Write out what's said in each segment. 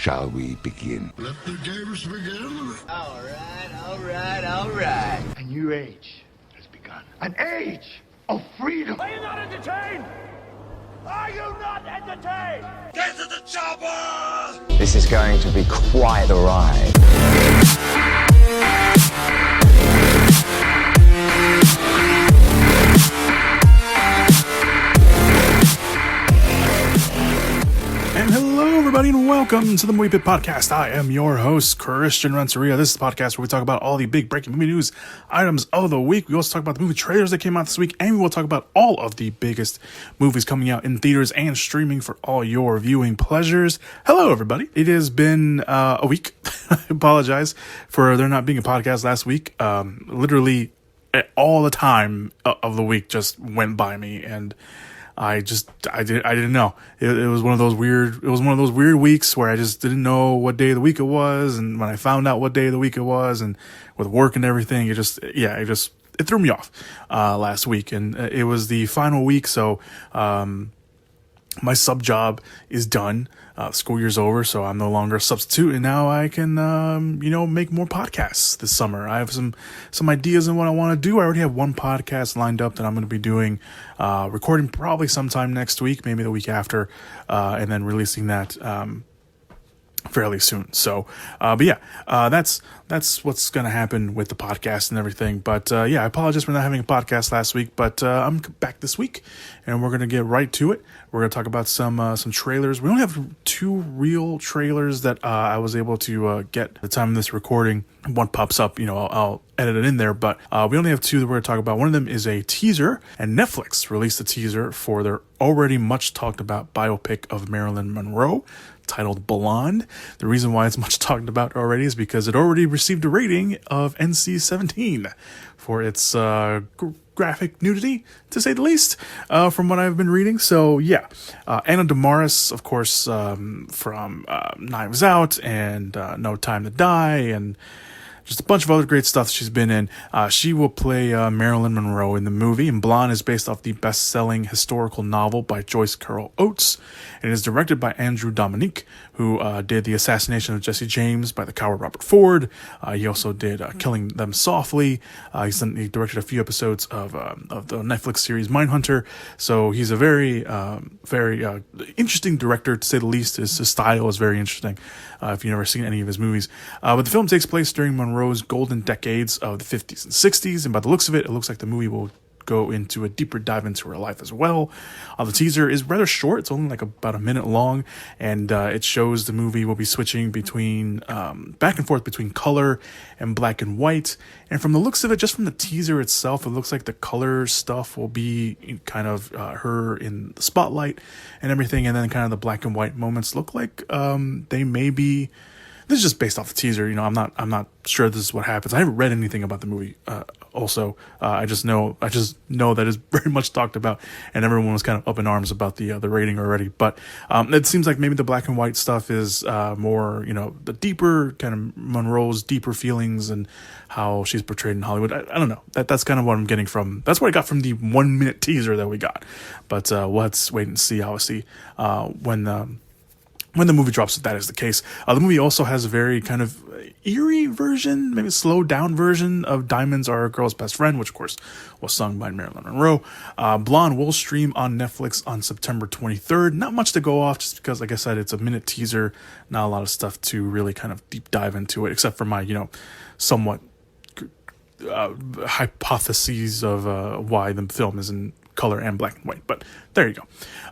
shall we begin? Let the games begin. All right. A new age has begun. An age of freedom. Are you not entertained? Are you not entertained? Get to the chopper! This is going to be quite a ride. And hello, everybody, and welcome to the Movie Pit Podcast. I am your host, Christian Renteria. This is the podcast where we talk about all the big breaking movie news items of the week. We also talk about the movie trailers that came out this week, and we will talk about all of the biggest movies coming out in theaters and streaming for all your viewing pleasures. Hello, everybody. It has been a week. I apologize for there not being a podcast last week. Literally, all the time of the week just went by me, and I didn't know. It was one of those weird weeks where I just didn't know what day of the week it was, and when I found out what day of the week it was, and with work and everything, it threw me off last week, and it was the final week, so my sub job is done. School year's over, so I'm no longer a substitute, and now I can, make more podcasts this summer. I have some ideas on what I want to do. I already have one podcast lined up that I'm going to be doing, recording probably sometime next week, maybe the week after, and then releasing that fairly soon. So, that's what's going to happen with the podcast and everything. But I apologize for not having a podcast last week, but I'm back this week, and we're going to get right to it. We're going to talk about some trailers. We only have two real trailers that I was able to get at the time of this recording. One pops up, I'll edit it in there, but we only have two that we're going to talk about. One of them is a teaser, and Netflix released a teaser for their already much talked about biopic of Marilyn Monroe, titled Blonde. The reason why it's much talked about already is because it already received a rating of NC-17 for its graphic nudity, to say the least, from what I've been reading. So Anna Damaris, of course, from Knives Out and No Time to Die, and just a bunch of other great stuff she's been in. She will play Marilyn Monroe in the movie, and Blonde is based off the best-selling historical novel by Joyce Carol Oates, and it is directed by Andrew Dominique, who did The Assassination of Jesse James by the coward Robert Ford. He also did Killing Them Softly. He directed a few episodes of the Netflix series Mindhunter. So he's a very interesting director, to say the least. His style is very interesting, if you've never seen any of his movies. But the film takes place during Monroe's golden decades of the 50s and 60s, and by the looks of it, it looks like the movie will go into a deeper dive into her life as well. The teaser is rather short. It's only like about a minute long, and it shows the movie will be switching between back and forth between color and black and white. And from the looks of it, just from the teaser itself, it looks like the color stuff will be kind of her in the spotlight and everything, and then kind of the black and white moments look like they may be. This is just based off the teaser. I'm not sure this is what happens. I haven't read anything about the movie. I just know that it's very much talked about, and everyone was kind of up in arms about the rating already. But it seems like maybe the black and white stuff is more, the deeper kind of Monroe's deeper feelings and how she's portrayed in Hollywood. I don't know. That's kind of what I'm getting from. That's what I got from the 1 minute teaser that we got. But let's wait and see. Obviously, when the movie drops, if that is the case. The movie also has a very kind of eerie version, maybe slowed down version of Diamonds Are a Girl's Best Friend, which of course was sung by Marilyn Monroe. Blonde will stream on Netflix on September 23rd. Not much to go off, just because, like I said, it's a minute teaser. Not a lot of stuff to really kind of deep dive into it, except for my, somewhat hypotheses of why the film is in color and black and white. But there you go.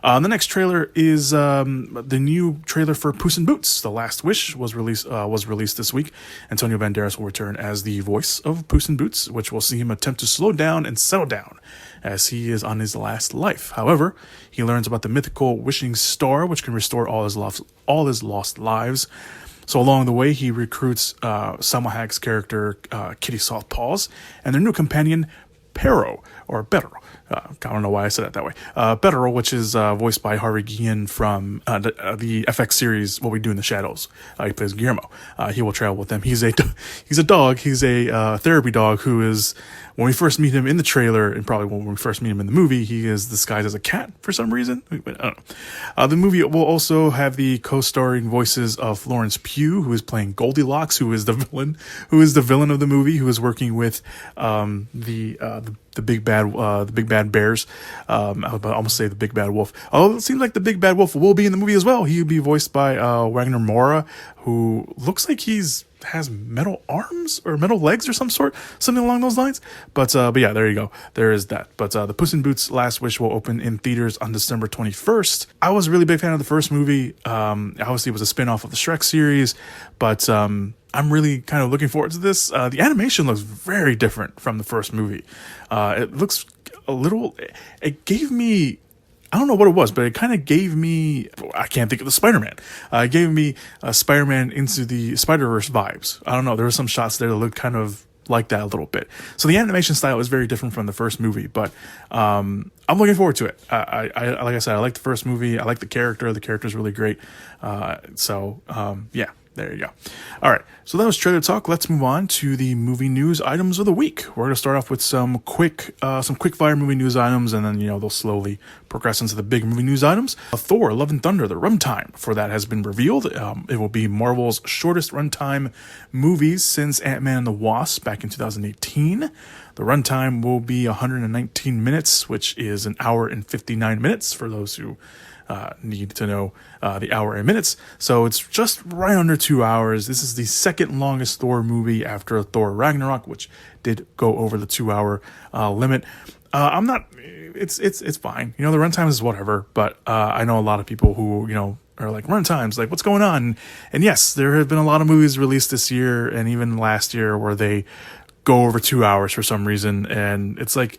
The next trailer is the new trailer for Puss in Boots: The Last Wish was released this week. Antonio Banderas will return as the voice of Puss in Boots, which will see him attempt to slow down and settle down as he is on his last life. However, he learns about the mythical wishing star, which can restore all his lost lives. So along the way, he recruits Salma Hayek's character, Kitty Softpaws, and their new companion, Perro, I don't know why I said it that way. Federal, which is voiced by Harvey Guillen from the FX series What We Do in the Shadows. He plays Guillermo. He will travel with them. He's a dog. He's a therapy dog who is, when we first meet him in the trailer, and probably when we first meet him in the movie, he is disguised as a cat for some reason. I don't know. The movie will also have the co-starring voices of Florence Pugh, who is playing Goldilocks, who is the villain of the movie, who is working with the big bad bears. I almost say the big bad wolf. Oh, it seems like the big bad wolf will be in the movie as well. He'll be voiced by Wagner Moura, who looks like has metal arms or metal legs or something along those lines. But yeah, there you go. There is that. But the Puss in Boots: Last Wish will open in theaters on December 21st. I was a really big fan of the first movie. Obviously, it was a spin-off of the Shrek series, but I'm really kind of looking forward to this. The animation looks very different from the first movie. It looks it gave me, I don't know what it was, but it kind of gave me, I can't think of the Spider-Man. It gave me Spider-Man Into the Spider-Verse vibes. I don't know. There were some shots there that looked kind of like that a little bit. So the animation style is very different from the first movie, but I'm looking forward to it. I like I said, I like the first movie. I like the character. The character is really great. Yeah. There you go. All right. So that was trailer talk. Let's move on to the movie news items of the week. We're going to start off with some quick fire movie news items, and then, they'll slowly progress into the big movie news items. Thor: Love and Thunder, the runtime for that has been revealed. It will be Marvel's shortest runtime movies since Ant-Man and the Wasp back in 2018. The runtime will be 119 minutes, which is an hour and 59 minutes for those who need to know the hour and minutes. So it's just right under 2 hours. This is the second longest Thor movie after Thor Ragnarok, which did go over the 2 hour limit. It's fine. The runtime is whatever, but I know a lot of people who, are like, runtimes, like, what's going on? And yes, there have been a lot of movies released this year and even last year where they go over 2 hours for some reason. And it's like,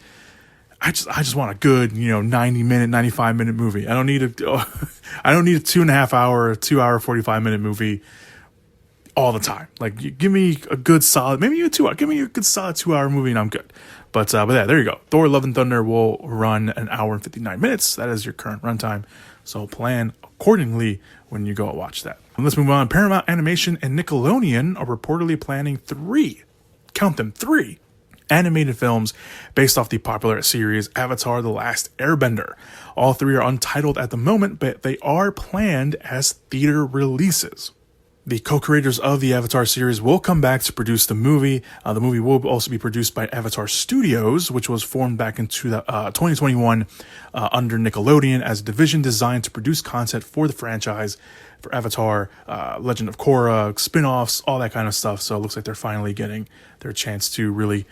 I just want a good, 90-minute, 95-minute movie. I don't need a 2.5 hour, 2 hour, 45-minute movie all the time. Like, give me a good solid, give me a good solid 2 hour movie and I'm good. But yeah, there you go. Thor: Love and Thunder will run an hour and 59 minutes. That is your current runtime. So plan accordingly when you go watch that. And let's move on. Paramount Animation and Nickelodeon are reportedly planning 3 animated films based off the popular series Avatar: The Last Airbender. All 3 are untitled at the moment, but they are planned as theater releases. The co-creators of the Avatar series will come back to produce the movie. The movie will also be produced by Avatar Studios, which was formed back in 2021 under Nickelodeon as a division designed to produce content for the franchise, for Avatar, Legend of Korra, spin-offs, all that kind of stuff. So it looks like they're finally getting their chance to really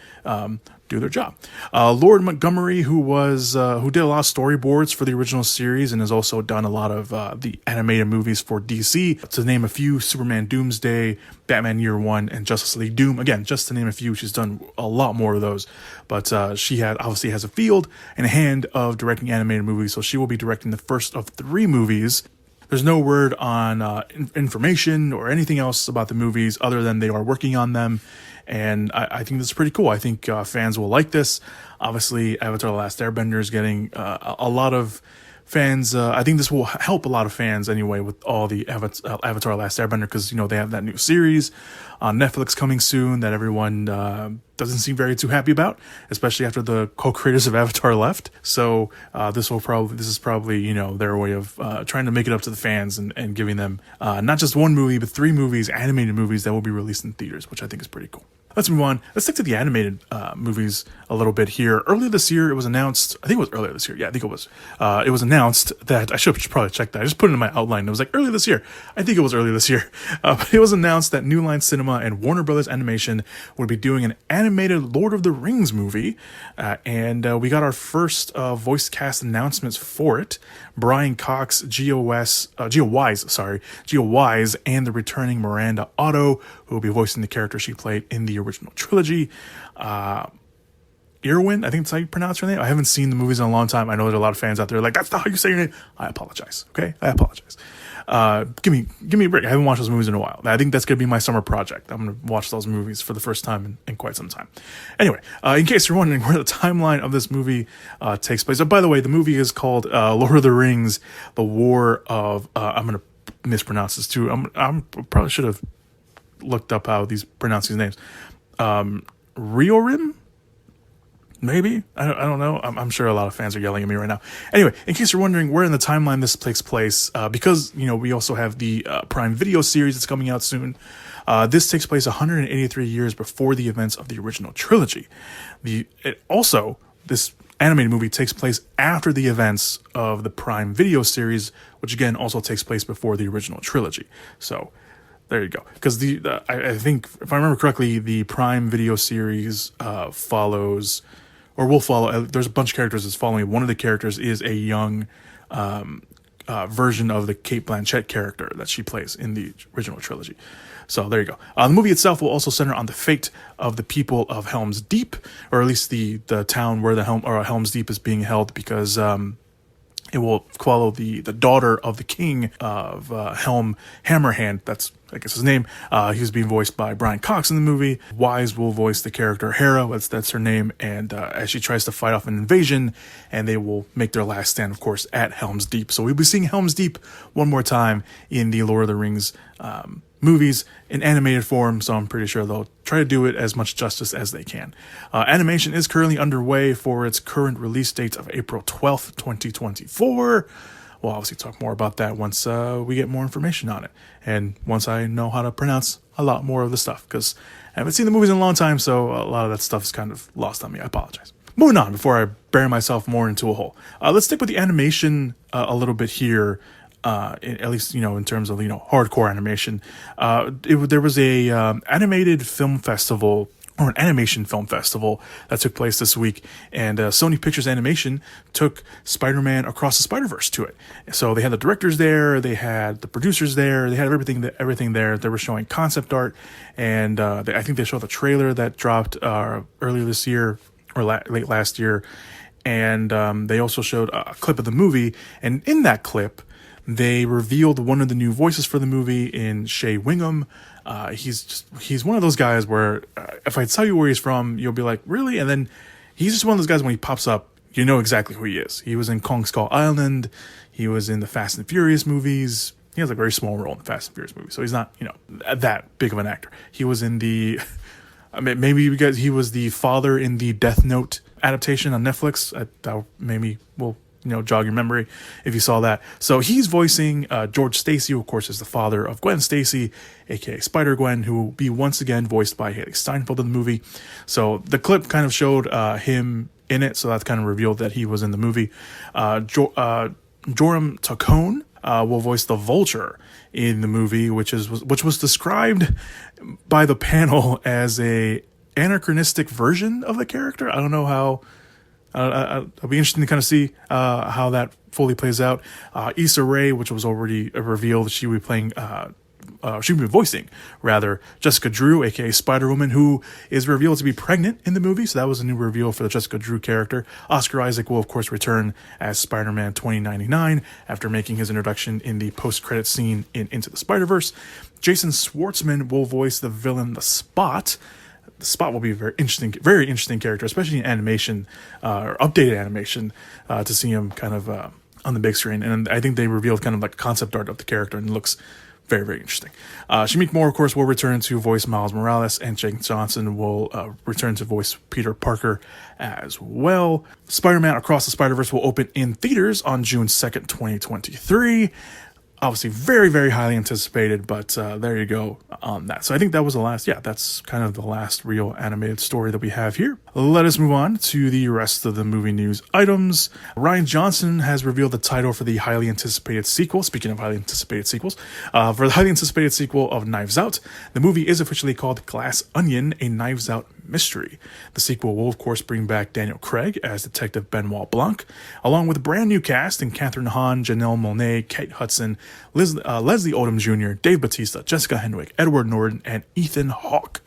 do their job. Lord Montgomery, who did a lot of storyboards for the original series and has also done a lot of the animated movies for DC, to name a few: Superman Doomsday, Batman Year One, and Justice League Doom. Again, just to name a few. She's done a lot more of those, but she obviously has a field and a hand of directing animated movies, so she will be directing the first of 3 movies. There's no word on information or anything else about the movies other than they are working on them. And I think this is pretty cool. I think fans will like this. Obviously, Avatar: The Last Airbender is getting a lot of fans. I think this will help a lot of fans anyway with all the Avatar: Last Airbender, because they have that new series on Netflix coming soon that everyone doesn't seem very too happy about, especially after the co-creators of Avatar left. So this is probably their way of trying to make it up to the fans and giving them not just 1 movie but 3 movies, animated movies that will be released in theaters, which I think is pretty cool. Let's move on. Let's stick to the animated movies a little bit here. Earlier this year, it was announced, I think it was earlier this year. Yeah, I think it was. It was announced that, I should probably check that. I just put it in my outline. It was like earlier this year. I think it was earlier this year. But it was announced that New Line Cinema and Warner Brothers Animation would be doing an animated Lord of the Rings movie. And we got our first voice cast announcements for it. Brian Cox, Gio Wise, and the returning Miranda Otto, who will be voicing the character she played in the original trilogy. Irwin, I think that's how you pronounce her name. I haven't seen the movies in a long time. I know there's a lot of fans out there like, that's not how you say your name. I apologize. Okay, I apologize. Give me a break. I haven't watched those movies in a while. I think that's going to be my summer project. I'm going to watch those movies for the first time in quite some time. Anyway, in case you're wondering where the timeline of this movie takes place. Oh, by the way, the movie is called Lord of the Rings, The War of... I'm going to mispronounce this too. I'm probably should have looked up how these pronounce these names. Rohirrim? Maybe? I don't know. I'm sure a lot of fans are yelling at me right now. Anyway, in case you're wondering where in the timeline this takes place, because, we also have the Prime Video series that's coming out soon. This takes place 183 years before the events of the original trilogy. This animated movie takes place after the events of the Prime Video series, which again also takes place before the original trilogy. So there you go. Because I think, if I remember correctly, the Prime Video series follows... or will follow, there's a bunch of characters that's following. One of the characters is a young version of the Cate Blanchett character that she plays in the original trilogy. So there you go. The movie itself will also center on the fate of the people of Helm's Deep, or at least the town where Helm's Deep is being held, because it will follow the daughter of the king of Helm Hammerhand. That's, I guess, his name. He was being voiced by Brian Cox in the movie. Wise will voice the character Hera. That's her name. And as she tries to fight off an invasion, and they will make their last stand, of course, at Helm's Deep. So we'll be seeing Helm's Deep one more time in the Lord of the Rings movies in animated form, so I'm pretty sure they'll try to do it as much justice as they can. Animation is currently underway for its current release date of April 12th, 2024. We'll obviously talk more about that once we get more information on it, and once I know how to pronounce a lot more of the stuff, because I haven't seen the movies in a long time, so a lot of that stuff is kind of lost on me. I apologize. Moving on, before I bury myself more into a hole, let's stick with the animation a little bit here. At least, in terms of, hardcore animation. There was a animated film festival, or an animation film festival, that took place this week, and Sony Pictures Animation took Spider-Man Across the Spider-Verse to it. So they had the directors there, they had the producers there, they had everything there. They were showing concept art, and I think they showed the trailer that dropped earlier this year, or late last year, and they also showed a clip of the movie, and in that clip, they revealed one of the new voices for the movie in Shea Wingham. He's one of those guys where if I tell you where he's from, you'll be like, really? And then he's just one of those guys, when he pops up, you know exactly who he is. He was in Kong Skull Island. He was in the Fast and Furious movies. He has a very small role in the Fast and Furious movies, so he's not, that big of an actor. He was in the... maybe because he was the father in the Death Note adaptation on Netflix. That maybe will jog your memory if you saw that. So he's voicing George Stacy, who of course is the father of Gwen Stacy, aka Spider-Gwen, who will be once again voiced by Haley Steinfeld in the movie. So the clip kind of showed him in it, so that's kind of revealed that he was in the movie. Joram Tacone will voice the Vulture in the movie, which was described by the panel as a anachronistic version of the character. I don't know how. It'll be interesting to kind of see how that fully plays out. Issa Rae, which was already revealed, she will be voicing Jessica Drew, aka Spider-Woman, who is revealed to be pregnant in the movie. So that was a new reveal for the Jessica Drew character. Oscar Isaac will, of course, return as Spider-Man 2099 after making his introduction in the post-credit scene in Into the Spider-Verse. Jason Schwartzman will voice the villain, The Spot. The Spot will be a very interesting character, especially in animation, or updated animation, to see him kind of on the big screen. And I think they revealed kind of like concept art of the character, and it looks very, very interesting. Shamik Moore, of course, will return to voice Miles Morales, and Jake Johnson will return to voice Peter Parker as well. Spider-Man Across the Spider-Verse will open in theaters on June 2nd, 2023. Obviously very, very highly anticipated, but there you go on that. So I think that was that's kind of the last real animated story that we have here. Let us move on to the rest of the movie news items. Rian Johnson has revealed the title for the highly anticipated sequel. Speaking of highly anticipated sequels, for the highly anticipated sequel of Knives Out, the movie is officially called Glass Onion, a Knives Out mystery. The sequel will, of course, bring back Daniel Craig as Detective Benoit Blanc, along with a brand new cast in Catherine Hahn, Janelle Monáe, Kate Hudson, Leslie Odom Jr., Dave Bautista, Jessica Henwick, Edward Norton, and Ethan Hawke.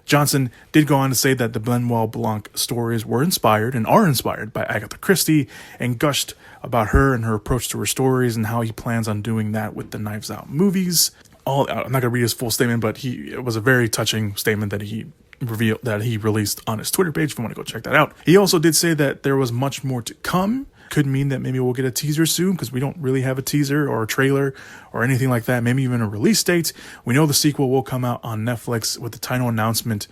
Johnson did go on to say that the Benoit Blanc stories were inspired and are inspired by Agatha Christie, and gushed about her and her approach to her stories and how he plans on doing that with the Knives Out movies. I'm not going to read his full statement, but it was a very touching statement that he released on his Twitter page if you want to go check that out. He also did say that there was much more to come. Could mean that maybe we'll get a teaser soon, because we don't really have a teaser or a trailer or anything like that, maybe even a release date. We know the sequel will come out on Netflix with the title announcement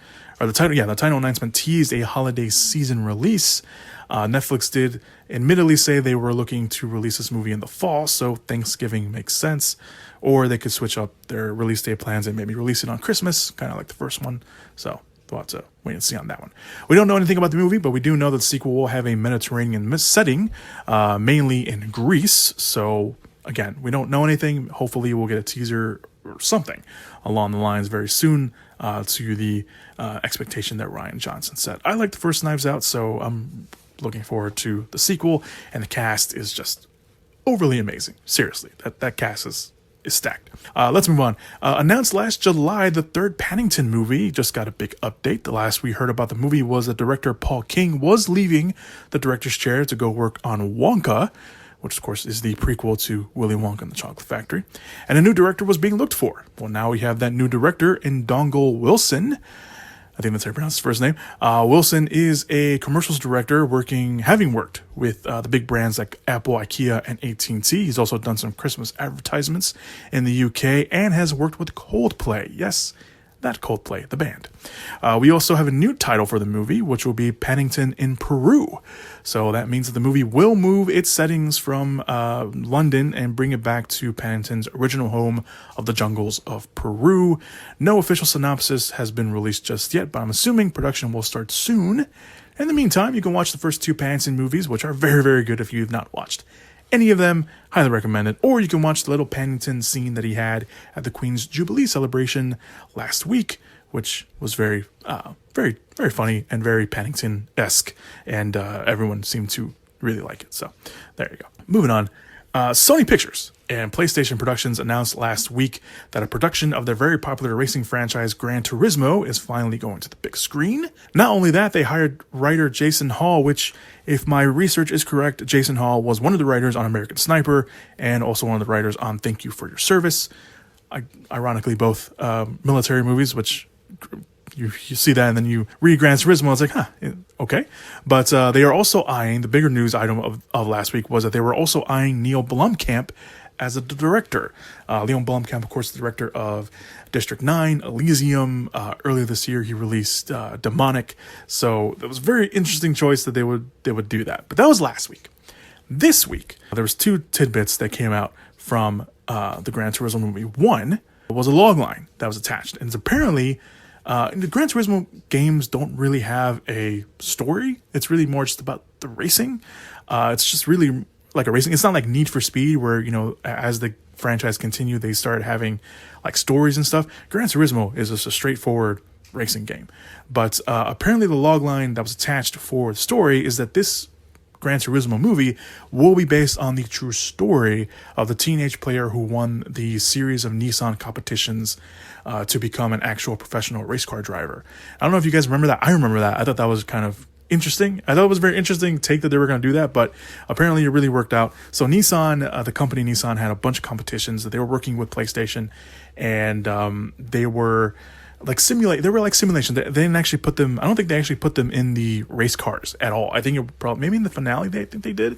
teased a holiday season release. Netflix did admittedly say they were looking to release this movie in the fall, so Thanksgiving makes sense. Or they could switch up their release date plans and maybe release it on Christmas, kind of like the first one. So we'll have to wait and see on that one. We don't know anything about the movie, but we do know that the sequel will have a Mediterranean setting, mainly in Greece. So again, we don't know anything. Hopefully we'll get a teaser or something along the lines very soon, to the expectation that Rian Johnson set. I like the first Knives Out, so I'm looking forward to the sequel, and the cast is just overly amazing. Seriously, that cast is stacked. Let's move on. Announced last July, the third Paddington movie just got a big update. The last we heard about the movie was that director Paul King was leaving the director's chair to go work on Wonka, which of course is the prequel to Willy Wonka and the Chocolate Factory, and a new director was being looked for. Well, now we have that new director in Dongle Wilson. I think that's how you pronounce his first name. Wilson is a commercials director having worked with the big brands like Apple, IKEA, and AT&T. He's also done some Christmas advertisements in the UK and has worked with Coldplay. Yes, that Coldplay, the band. We also have a new title for the movie, which will be Paddington in Peru. So that means that the movie will move its settings from London and bring it back to Paddington's original home of the jungles of Peru. No official synopsis has been released just yet, but I'm assuming production will start soon. In the meantime, you can watch the first two Paddington movies, which are very, very good if you've not watched any of them. Highly recommend it. Or you can watch the little Paddington scene that he had at the Queen's Jubilee celebration last week, which was very, very, very funny and very Paddington-esque, and everyone seemed to really like it. So there you go. Moving on. Sony Pictures and PlayStation Productions announced last week that a production of their very popular racing franchise Gran Turismo is finally going to the big screen. Not only that, they hired writer Jason Hall, which, if my research is correct, Jason Hall was one of the writers on American Sniper and also one of the writers on Thank You for Your Service. Ironically, both military movies, which you see that and then you read Gran Turismo, it's like, okay. But they are also eyeing, the bigger news item of last week was that they were also eyeing Neil Blomkamp as a director. Neil Blomkamp, of course, the director of District 9, Elysium. Earlier this year, he released Demonic. So it was a very interesting choice that they would do that. But that was last week. This week, there was two tidbits that came out from the Gran Turismo movie. One was a log line that was attached. And it's apparently, the Gran Turismo games don't really have a story. It's really more just about the racing. It's just really like a racing. It's not like Need for Speed where, as the franchise continued, they started having like stories and stuff. Gran Turismo is just a straightforward racing game. But apparently the log line that was attached for the story is that this Gran Turismo movie will be based on the true story of the teenage player who won the series of Nissan competitions to become an actual professional race car driver. I don't know if you guys remember that. I remember that. I thought that was kind of interesting. I thought it was a very interesting take that they were going to do that, but apparently it really worked out. So Nissan, the company Nissan, had a bunch of competitions that they were working with PlayStation, and they were like simulation. They didn't actually put them, I don't think they actually put them in the race cars at all. I think it probably, maybe in the finale they think they did,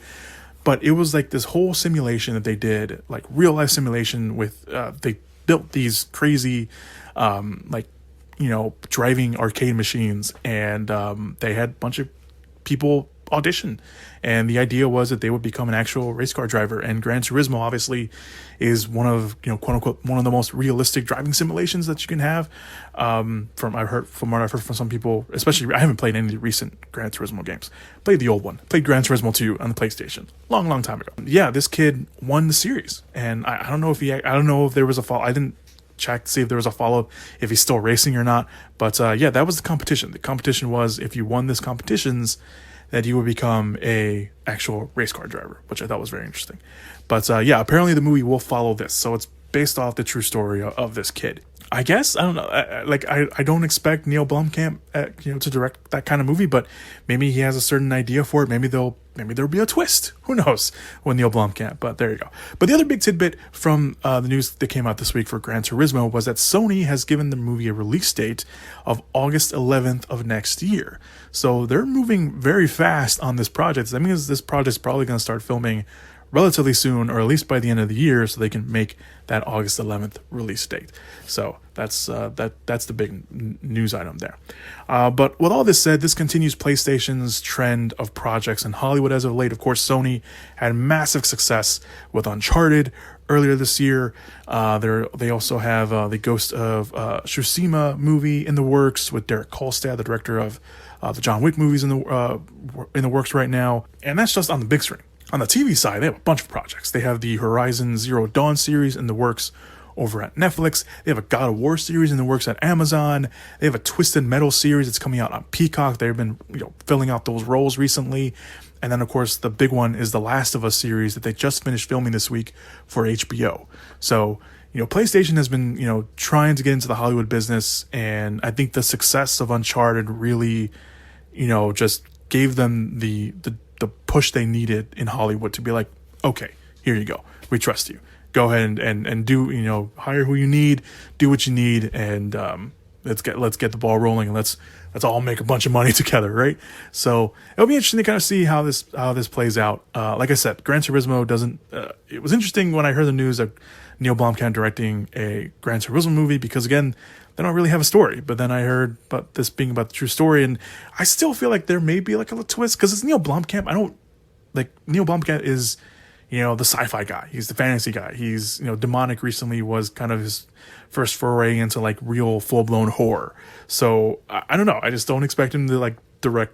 but it was like this whole simulation that they did, like real life simulation with, they built these crazy, driving arcade machines, and they had a bunch of people audition, and the idea was that they would become an actual race car driver. And Gran Turismo obviously is one of, quote unquote, one of the most realistic driving simulations that you can have. From what I've heard from some people, especially, I haven't played any of the recent Gran Turismo games. Played the old one. Played Gran Turismo 2 on the PlayStation. Long time ago. Yeah, this kid won the series, and I don't know if there was a follow. I didn't check to see if there was a follow-up, if he's still racing or not. But that was the competition. The competition was, if you won this competitions, that you would become a actual race car driver, which I thought was very interesting. But apparently the movie will follow this. So it's based off the true story of this kid. I guess I don't know. I don't expect Neil Blomkamp, to direct that kind of movie, but maybe he has a certain idea for it. Maybe there'll be a twist. Who knows with Neil Blomkamp? But there you go. But the other big tidbit from the news that came out this week for Gran Turismo was that Sony has given the movie a release date of August 11th of next year. So they're moving very fast on this project. That means this project's probably going to start filming relatively soon, or at least by the end of the year, so they can make that August 11th release date. So that's the big news item there. But with all this said, this continues PlayStation's trend of projects in Hollywood as of late. Of course, Sony had massive success with Uncharted earlier this year. They also have the Ghost of Tsushima movie in the works with Derek Kolstad, the director of the John Wick movies in the works right now. And that's just on the big screen. On the TV side, they have a bunch of projects. They have the Horizon Zero Dawn series in the works over at Netflix. They have a God of War series in the works at Amazon. They have a Twisted Metal series that's coming out on Peacock. They've been filling out those roles recently. And then, of course, the big one is the Last of Us series that they just finished filming this week for HBO. So, PlayStation has been, trying to get into the Hollywood business. And I think the success of Uncharted really, just gave them the push they needed in Hollywood to be like, okay, here you go. We trust you. Go ahead and do, hire who you need, do what you need, and let's get the ball rolling, and let's all make a bunch of money together, right? So it'll be interesting to kind of see how this plays out. Like I said, Gran Turismo doesn't. It was interesting when I heard the news of Neil Blomkamp directing a Gran Turismo movie, because again, they don't really have a story. But then I heard about this being about the true story, and I still feel like there may be like a little twist because it's Neil Blomkamp. Neil Blomkamp is, the sci-fi guy. He's the fantasy guy. He's, Demonic recently was kind of his first foray into like real full-blown horror. So I don't know. I just don't expect him to like direct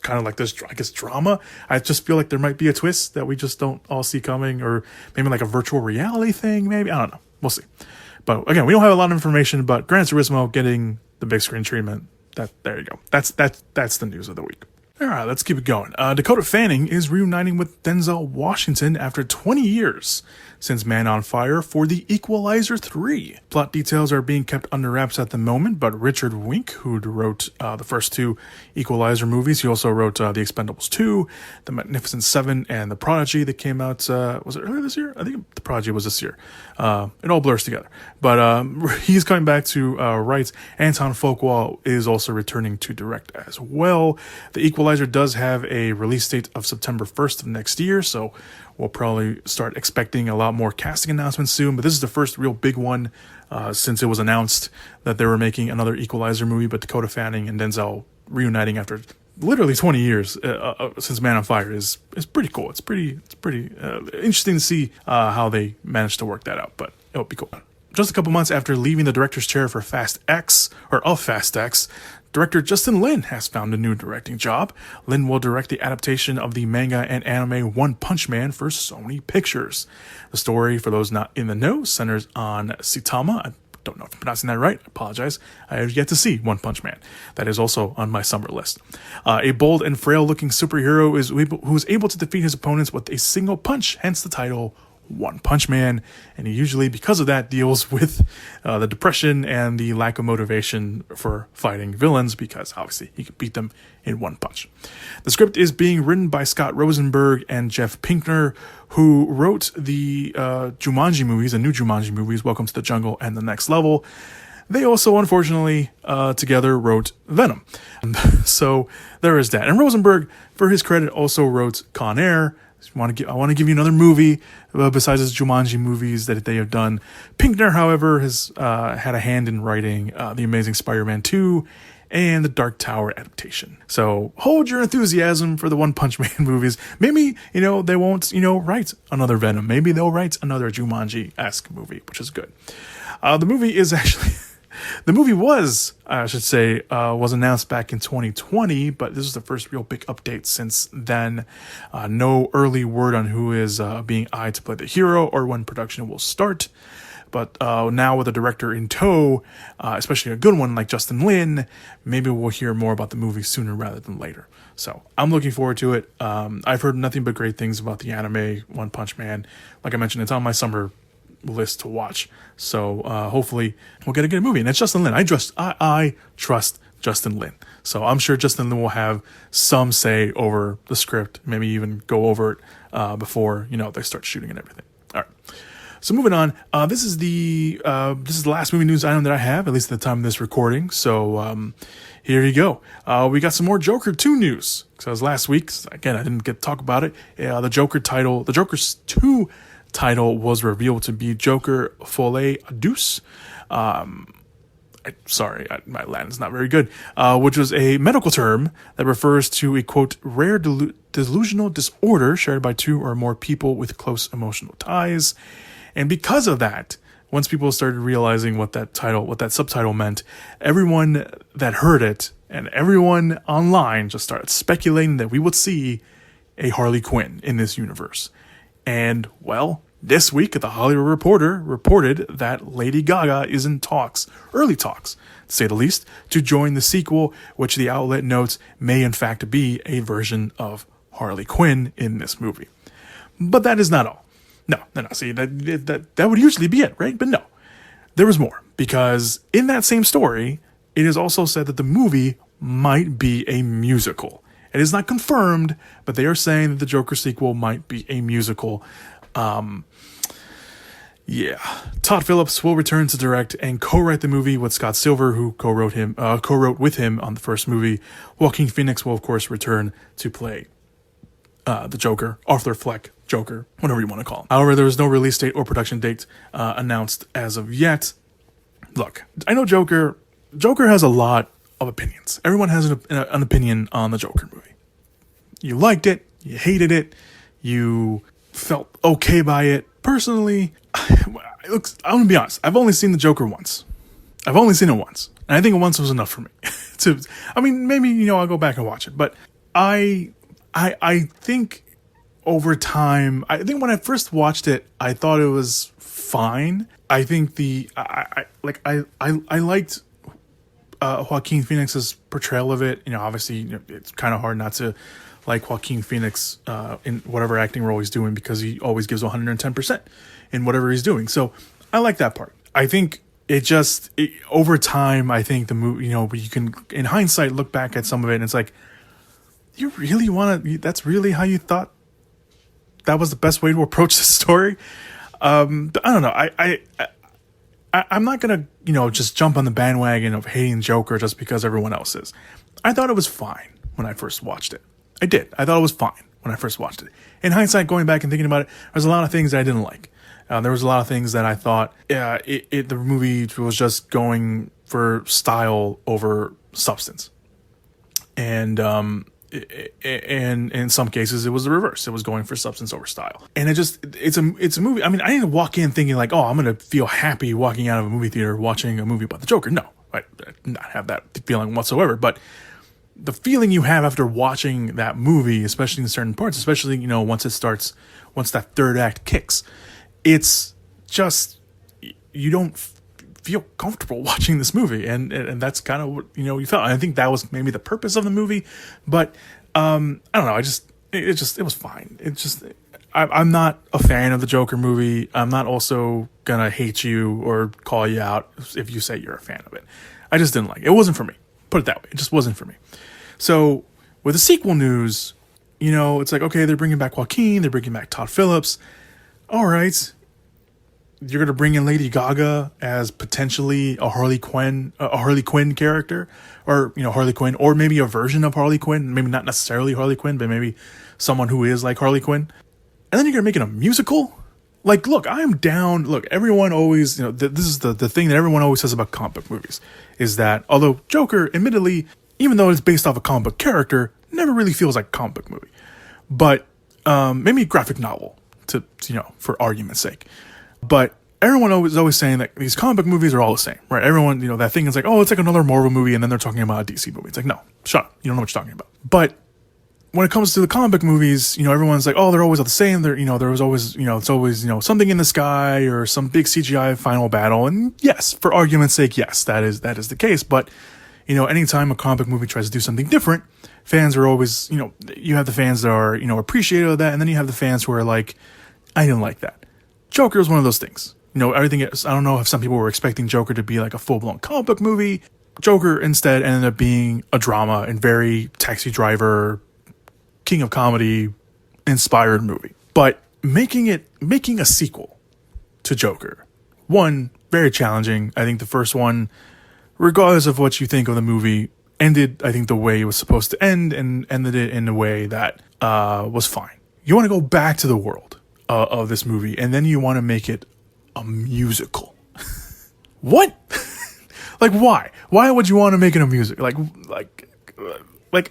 kind of like this, I guess, drama. I just feel like there might be a twist that we just don't all see coming, or maybe like a virtual reality thing. Maybe, I don't know. We'll see. But again, we don't have a lot of information. But Gran Turismo getting the big screen treatment. There you go. That's the news of the week. All right, let's keep it going. Dakota Fanning is reuniting with Denzel Washington after 20 years since Man on Fire for the Equalizer 3. Plot details are being kept under wraps at the moment, but Richard Wink, who wrote the first two Equalizer movies, he also wrote The Expendables 2, The Magnificent Seven, and The Prodigy that came out, was it earlier this year? I think The Prodigy was this year. It all blurs together. But he's coming back to write. Anton Folkwall is also returning to direct as well. The Equalizer does have a release date of September 1st of next year, so we'll probably start expecting a lot more casting announcements soon. But this is the first real big one since it was announced that they were making another Equalizer movie. But Dakota Fanning and Denzel reuniting after literally 20 years since Man on Fire is pretty cool. It's pretty interesting to see how they managed to work that out. But it'll be cool. Just a couple months after leaving the director's chair for Fast X, director Justin Lin has found a new directing job. Lin will direct the adaptation of the manga and anime One Punch Man for Sony Pictures. The story, for those not in the know, centers on Saitama. I don't know if I'm pronouncing that right. I apologize. I have yet to see One Punch Man. That is also on my summer list. A bold and frail-looking superhero who is able to defeat his opponents with a single punch, hence the title One Punch Man, and he usually, because of that, deals with the depression and the lack of motivation for fighting villains, because obviously he can beat them in one punch. The script is being written by Scott Rosenberg and Jeff Pinkner, who wrote the Jumanji movies, the new Jumanji movies, Welcome to the Jungle and The Next Level. They also, unfortunately, together wrote Venom. So there is that. And Rosenberg, for his credit, also wrote Con Air. I want to give you another movie besides his Jumanji movies that they have done. Pinkner, however, has had a hand in writing The Amazing Spider-Man 2 and the Dark Tower adaptation. So hold your enthusiasm for the One Punch Man movies. Maybe, they won't, write another Venom. Maybe they'll write another Jumanji-esque movie, which is good. The movie is actually... The movie was announced back in 2020, but this is the first real big update since then. No early word on who is being eyed to play the hero or when production will start. But now with a director in tow, especially a good one like Justin Lin, maybe we'll hear more about the movie sooner rather than later. So I'm looking forward to it. I've heard nothing but great things about the anime One Punch Man. Like I mentioned, it's on my summer list to watch. So hopefully we'll get a good movie. And it's Justin Lin. I trust Justin Lin. So I'm sure Justin Lin will have some say over the script, maybe even go over it before, they start shooting and everything. All right. So moving on, this is the last movie news item that I have, at least at the time of this recording. So here you go. We got some more Joker 2 news. Because last week, again, I didn't get to talk about it. The Joker's 2 title was revealed to be Joker Folie à Deux. Sorry, my Latin's not very good. Which was a medical term that refers to a, quote, rare delusional disorder shared by two or more people with close emotional ties. And because of that, once people started realizing what that subtitle meant, everyone that heard it and everyone online just started speculating that we would see a Harley Quinn in this universe. And, well, this week, The Hollywood Reporter reported that Lady Gaga is in early talks, to say the least, to join the sequel, which the outlet notes may in fact be a version of Harley Quinn in this movie. But that is not all. No. See, that would usually be it, right? But no, there was more, because in that same story, it is also said that the movie might be a musical. It is not confirmed, but they are saying that the Joker sequel might be a musical. Yeah. Todd Phillips will return to direct and co-write the movie with Scott Silver, who co-wrote with him on the first movie. Joaquin Phoenix will, of course, return to play the Joker, Arthur Fleck Joker, whatever you want to call him. However, there was no release date or production date announced as of yet. Look, I know Joker has a lot of opinions. Everyone has an opinion on the Joker movie. You liked it, you hated it, you felt okay by it. Personally, I'm gonna be honest, I've only seen the Joker once. I've only seen it once. And I think once was enough for me. Maybe, I'll go back and watch it. But I think over time, I think when I first watched it, I thought it was fine. I think I liked Joaquin Phoenix's portrayal of it. Obviously, it's kind of hard not to like Joaquin Phoenix in whatever acting role he's doing, because he always gives 110% in whatever he's doing. So I like that part. I think over time, I think the movie, you can, in hindsight, look back at some of it and it's like, you really that's really how you thought that was the best way to approach the story? I don't know. I'm not going to, just jump on the bandwagon of hating Joker just because everyone else is. I thought it was fine when I first watched it. I did. I thought it was fine when I first watched it. In hindsight, going back and thinking about it, there's a lot of things that I didn't like. There was a lot of things that I thought the movie was just going for style over substance. And in some cases, it was the reverse. It was going for substance over style. And it's a movie. I mean, I didn't walk in thinking like, oh, I'm going to feel happy walking out of a movie theater watching a movie about the Joker. No, I did not have that feeling whatsoever. But the feeling you have after watching that movie, especially in certain parts, especially, once that third act kicks, it's just, you don't feel comfortable watching this movie. And that's kind of what, you felt. And I think that was maybe the purpose of the movie, but, I don't know. It was fine. I'm not a fan of the Joker movie. I'm not also gonna hate you or call you out if you say you're a fan of it. I just didn't like it. It wasn't for me. Put it that way. It just wasn't for me. So with the sequel news, it's like, okay, they're bringing back Joaquin, they're bringing back Todd Phillips. All right, you're going to bring in Lady Gaga as potentially a Harley Quinn character, or, Harley Quinn, or maybe a version of Harley Quinn, maybe not necessarily Harley Quinn, but maybe someone who is like Harley Quinn. And then you're going to make it a musical? Like, look, I am down. Look, everyone always, this is the thing that everyone always says about comic book movies, is that although Joker, admittedly, even though it's based off a comic book character, never really feels like a comic book movie. But maybe a graphic novel, to for argument's sake. But everyone is always saying that these comic book movies are all the same, right? Everyone, that thing is like, oh, it's like another Marvel movie, and then they're talking about a DC movie. It's like, no, shut up. You don't know what you're talking about. But when it comes to the comic book movies, everyone's like, oh, they're always all the same. There was always, it's always, something in the sky or some big CGI final battle. And yes, for argument's sake, yes, that is the case. But, anytime a comic book movie tries to do something different, fans are always, you have the fans that are, appreciative of that. And then you have the fans who are like, I didn't like that. Joker is one of those things. everything is, I don't know if some people were expecting Joker to be like a full-blown comic book movie. Joker instead ended up being a drama and very Taxi Driver, King of Comedy inspired movie. But making a sequel to Joker, one, very challenging. I think the first one, regardless of what you think of the movie, ended, I think, the way it was supposed to end, and ended it in a way that was fine. You want to go back to the world of this movie, and then you want to make it a musical. What? Like, why? Why would you want to make it a music? Like,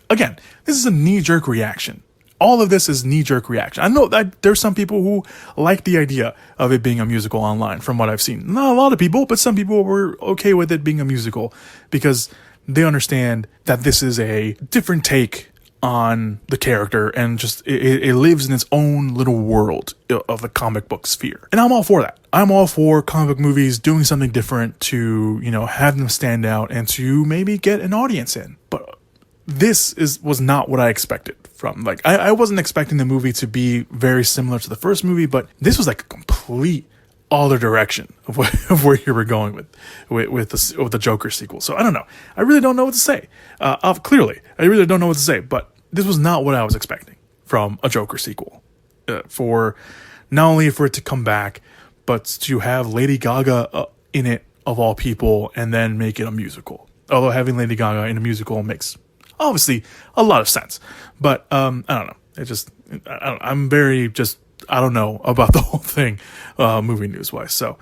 again, this is a knee-jerk reaction. All of this is knee-jerk reaction. I know that there's some people who like the idea of it being a musical online, from what I've seen. Not a lot of people, but some people were okay with it being a musical because they understand that this is a different take on the character, and just it lives in its own little world of the comic book sphere. And I'm all for that. I'm all for comic book movies doing something different to, have them stand out and to maybe get an audience in. But this was not what I expected from, like, I wasn't expecting the movie to be very similar to the first movie, but this was like a complete other direction of where you were going with the Joker sequel. So I don't know. I really don't know what to say. Clearly, I really don't know what to say, but this was not what I was expecting from a Joker sequel. For not only for it to come back, but to have Lady Gaga in it, of all people, and then make it a musical. Although having Lady Gaga in a musical makes, obviously, a lot of sense. But I don't know. I'm very just, I don't know about the whole thing, movie news-wise. So,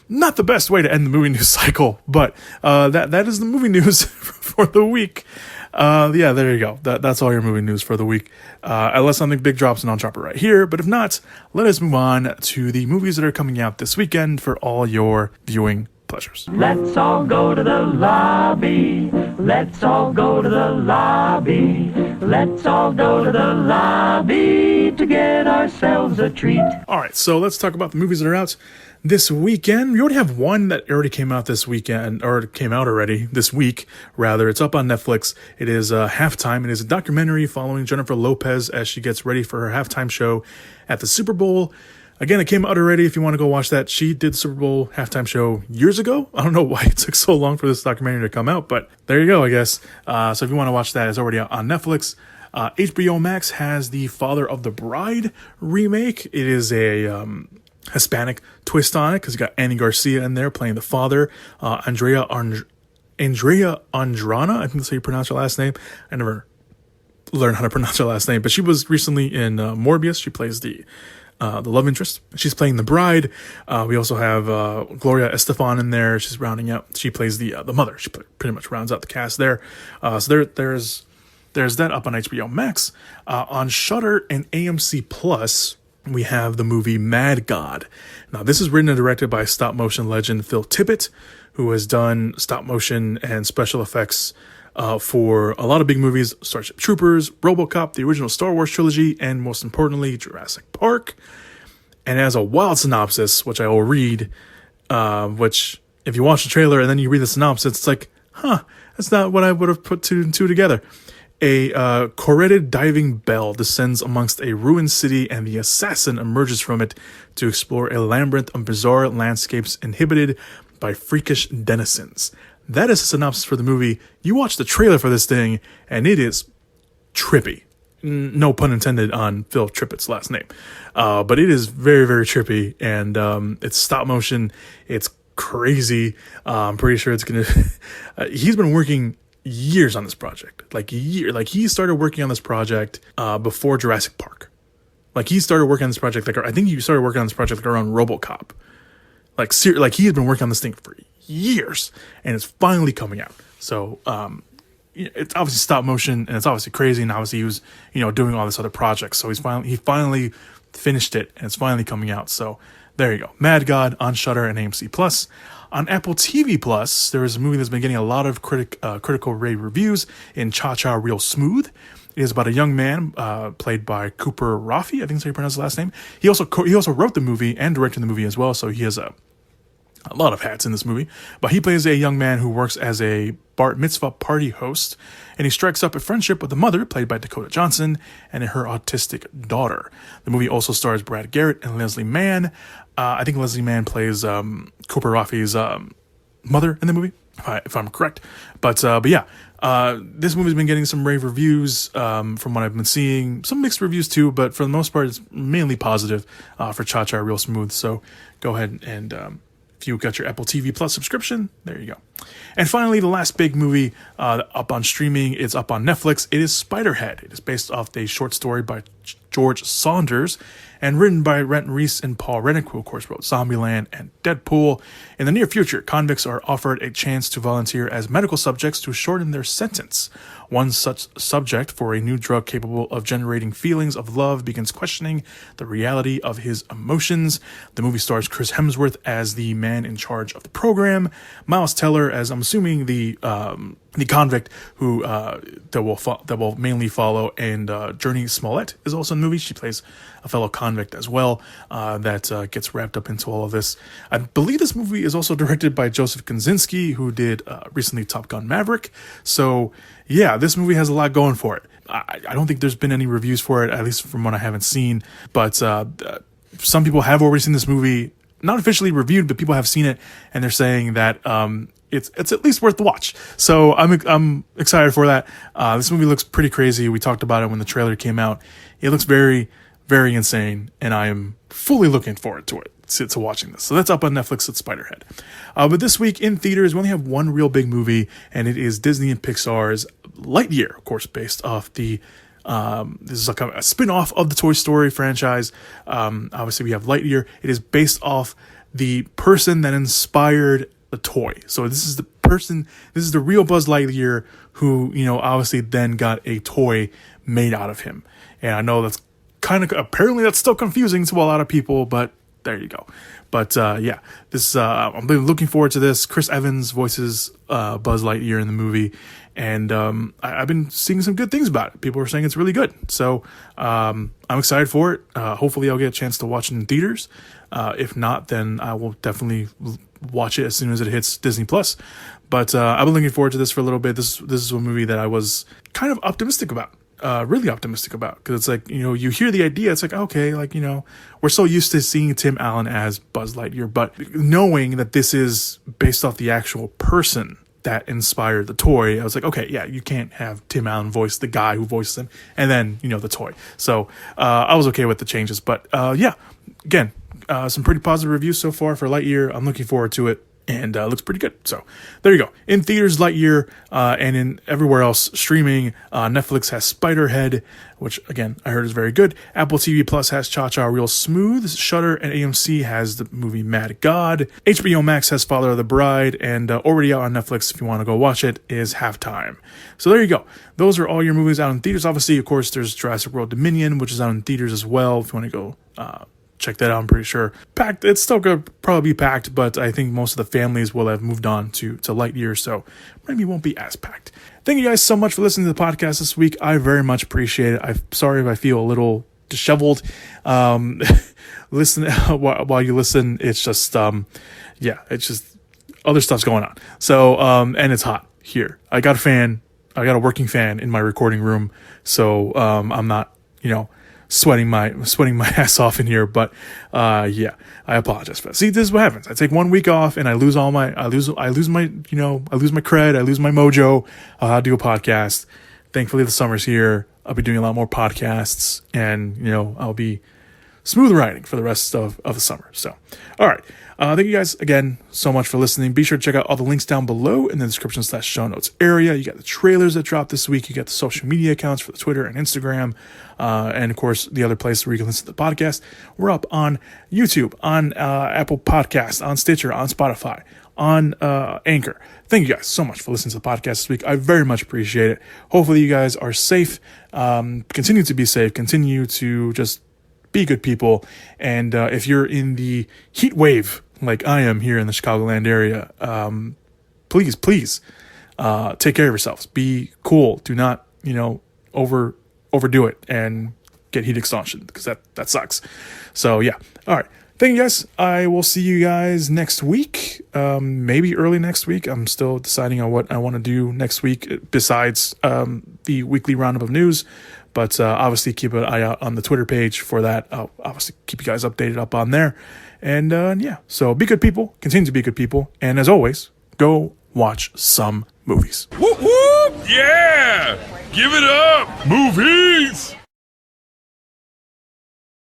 not the best way to end the movie news cycle, but that is the movie news for the week. Yeah, there you go. That's all your movie news for the week. Unless something big drops, and I'll drop it right here. But if not, let us move on to the movies that are coming out this weekend for all your viewing pleasures. Let's all go to the lobby. Let's all go to the lobby. Let's all go to the lobby to get ourselves a treat. All right, so let's talk about the movies that are out this weekend. We already have one that already came out this weekend, or came out already this week, rather. It's up on Netflix. It is Halftime. It is a documentary following Jennifer Lopez as she gets ready for her halftime show at the Super Bowl. Again, it came out already if you want to go watch that. She did the Super Bowl halftime show years ago. I don't know why it took so long for this documentary to come out, but there you go, I guess. So if you want to watch that, it's already out on Netflix. HBO Max has the Father of the Bride remake. It is a Hispanic twist on it because you got Andy Garcia in there playing the father. Andrea Andrana, I think that's how you pronounce her last name. I never learned how to pronounce her last name, but she was recently in Morbius. She plays the love interest. She's playing the bride. We also have Gloria Estefan in there. She's rounding out. She plays the mother. She pretty much rounds out the cast there. So there's that up on HBO Max. On Shudder and AMC Plus, we have the movie Mad God. Now, this is written and directed by stop motion legend Phil Tippett, who has done stop motion and special effects for a lot of big movies: Starship Troopers, RoboCop, the original Star Wars trilogy, and most importantly, Jurassic Park. And it has a wild synopsis, which I will read, which, if you watch the trailer and then you read the synopsis, it's like, that's not what I would have put two and two together. A corretted diving bell descends amongst a ruined city, and the assassin emerges from it to explore a labyrinth of bizarre landscapes inhabited by freakish denizens. That is a synopsis for the movie. You watch the trailer for this thing, and it is trippy. No pun intended on Phil Tippett's last name. But it is very, very trippy, and it's stop motion. It's crazy. I'm pretty sure it's going to... he's been working years on this project. He started working on this project before Jurassic Park. He started working on this project, I think he started working on this project around RoboCop. He had been working on this thing for years, and it's finally coming out. So it's obviously stop motion, and it's obviously crazy, and obviously he was doing all this other projects. So he finally finished it, and it's finally coming out. So there you go, Mad God on Shudder and AMC Plus. On Apple TV Plus, there is a movie that's been getting a lot of critical rave reviews in Cha Cha Real Smooth. It is about a young man played by Cooper Rafi. I think that's how you pronounce his last name. He also wrote the movie and directed the movie as well, so he has a lot of hats in this movie. But he plays a young man who works as a bar mitzvah party host, and he strikes up a friendship with the mother, played by Dakota Johnson, and her autistic daughter. The movie also stars Brad Garrett and Leslie Mann. I think Leslie Mann plays Cooper Rafi's mother in the movie, if I'm correct. But yeah, this movie's been getting some rave reviews from what I've been seeing. Some mixed reviews too, but for the most part, it's mainly positive for Cha Cha Real Smooth. So go ahead and if you got your Apple TV Plus subscription, there you go. And finally, the last big movie up on streaming, it's up on Netflix. It is Spiderhead. It is based off a short story by George Saunders and written by Renton Reese and Paul Rennick, who of course wrote Zombieland and Deadpool. In the near future, convicts are offered a chance to volunteer as medical subjects to shorten their sentence. One such subject for a new drug capable of generating feelings of love begins questioning the reality of his emotions. The movie stars Chris Hemsworth as the man in charge of the program, Miles Teller as, I'm assuming, the convict who that will mainly follow, and Journey Smollett is also in the movie. She plays a fellow convict as well that gets wrapped up into all of this. I believe this movie is also directed by Joseph Kosinski, who did recently Top Gun Maverick. So yeah, this movie has a lot going for it. I don't think there's been any reviews for it, at least from what I haven't seen, but some people have already seen this movie, not officially reviewed, but people have seen it, and they're saying that it's at least worth the watch. So I'm excited for that. This movie looks pretty crazy. We talked about it when the trailer came out. It looks very, very insane, and I am fully looking forward to watching this. So that's up on Netflix at Spiderhead. But this week in theaters, we only have one real big movie, and it is Disney and Pixar's Lightyear, of course, based off the this is like a spin-off of the Toy Story franchise. Obviously, we have Lightyear. It is based off the person that inspired the toy. So this is the real Buzz Lightyear who, obviously then got a toy made out of him. And I know that's apparently that's still confusing to a lot of people, but there you go. But yeah, this I'm looking forward to this. Chris Evans voices Buzz Lightyear in the movie, and I've been seeing some good things about it. People are saying it's really good, so I'm excited for it. Hopefully, I'll get a chance to watch it in theaters. If not, then I will definitely watch it as soon as it hits Disney Plus. But I've been looking forward to this for a little bit. This is a movie that I was kind of optimistic about. Really optimistic about, because it's like, you hear the idea, it's like, okay, like, we're so used to seeing Tim Allen as Buzz Lightyear, but knowing that this is based off the actual person that inspired the toy, I was like, okay, yeah, you can't have Tim Allen voice the guy who voiced him and then the toy. So I was okay with the changes, but yeah, again, some pretty positive reviews so far for Lightyear. I'm looking forward to it. And looks pretty good. So there you go. In theaters, Lightyear, and in everywhere else streaming, Netflix has Spiderhead, which again I heard is very good. Apple TV Plus has Cha Cha Real Smooth. Shudder and AMC has the movie Mad God. HBO Max has Father of the Bride, and already out on Netflix if you want to go watch it is Halftime. So there you go. Those are all your movies out in theaters. Obviously, of course, there's Jurassic World Dominion, which is out in theaters as well. If you want to go. Check that out. I'm pretty sure packed. It's still gonna probably be packed, but I think most of the families will have moved on to Lightyear, so maybe it won't be as packed. Thank you guys so much for listening to the podcast this week. I very much appreciate it. I'm sorry if I feel a little disheveled. Listen while you listen. It's just yeah, it's just other stuff's going on. So and it's hot here. I got a working fan in my recording room, so I'm not sweating my ass off in here, but yeah, I apologize for that. See, this is what happens. I take 1 week off and I lose my cred, I lose my mojo. I'll do a podcast. Thankfully the summer's here. I'll be doing a lot more podcasts, and I'll be smooth riding for the rest of the summer. So all right, thank you guys again so much for listening. Be sure to check out all the links down below in the description / show notes area. You got the trailers that dropped this week. You got the social media accounts for the Twitter and Instagram, and of course the other place where you can listen to the podcast. We're up on YouTube, on Apple Podcasts, on Stitcher, on Spotify, on Anchor. Thank you guys so much for listening to the podcast this week. I very much appreciate it. Hopefully you guys are safe. Continue to be safe. Continue to just be good people. And if you're in the heat wave like I am here in the Chicagoland area, please take care of yourselves. Be cool. Do not overdo it and get heat exhaustion, because that sucks. So yeah. All right, thank you guys. I will see you guys next week. Maybe early next week. I'm still deciding on what I want to do next week besides the weekly roundup of news. But obviously keep an eye out on the Twitter page for that. I'll obviously keep you guys updated up on there. And yeah, so be good people. Continue to be good people. And as always, go watch some movies. Whoop whoop! Yeah! Give it up! Movies!